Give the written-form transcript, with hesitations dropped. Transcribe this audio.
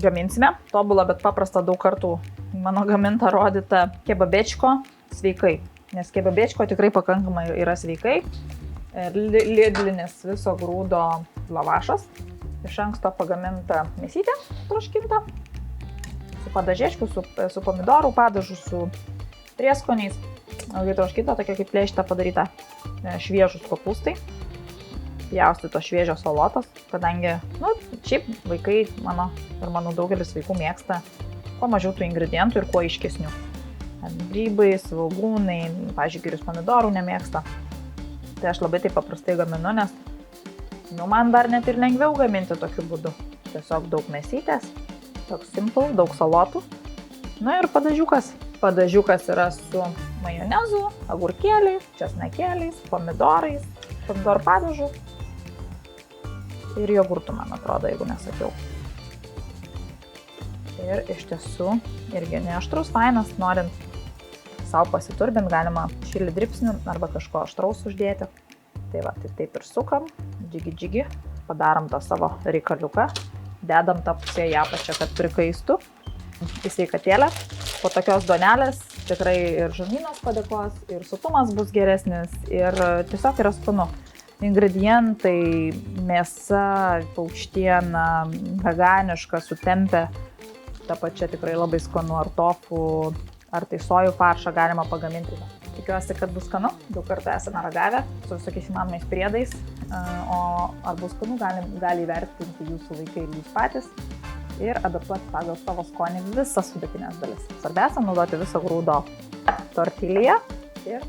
gaminsime. Tobulą, bet paprastą daug kartų mano gaminta rodyta kebabečko sveikai. Nes kebabečko tikrai pakankamai yra sveikai. Lidlinis viso grūdo lavašas. Iš anksto pagaminta mėsytė troškinta. Su padažėčku, su pomidorų padažu, su prieskoniais. Ilgai troškinta, tokia kaip plėšta padaryta šviežus kopūstai. Pjaustytos šviežios salotos, kadangi, šiaip vaikai mano daugelis vaikų mėgsta kuo mažiau tų ingredientų ir kuo aiškesnių. Grybai, svogūnai, pavyzdžiui, girius pomidorų nemėgsta. Tai aš labai taip paprastai gaminu, nes man dar net ir lengviau gaminti tokiu būdu. Tiesiog daug mėsytės, toks simple, daug salotų. Ir padažiukas. Padažiukas yra su majonezu, agurkėliais, česnakėliais, pomidorais, pomidorų padažu. Ir jogurtų, man atrodo, jeigu nesakiau. Ir iš tiesų irgi neaštrus, fainas, norint savo pasiturbinti, galima čili dribsnių arba kažko aštraus uždėti. Tai va, tai taip ir sukam, džigi, padarom tą savo reikaliuką, dedam tą pusę į apačią, kad prikaistų į sveikatėlę. Po tokios duonelės tikrai ir žarnynas padėkos, ir sotumas bus geresnis, ir tiesiog yra skanu. Ingredientai, mėsa, paukštiena, veganiška, sutempę, ta pačia tikrai labai skanu, ar tofu, ar tai sojų faršą galima pagaminti. Tikiuosi, kad bus skanu, daug kartų esame ragavę su visokiais įmanomais priedais, o ar bus skanu gali įvertinti jūsų vaikai ir jūs patys ir adaptuoti pagal savo skonį visas sudėtinės dalis. Svarbiausia naudoti viso grūdo tortilją ir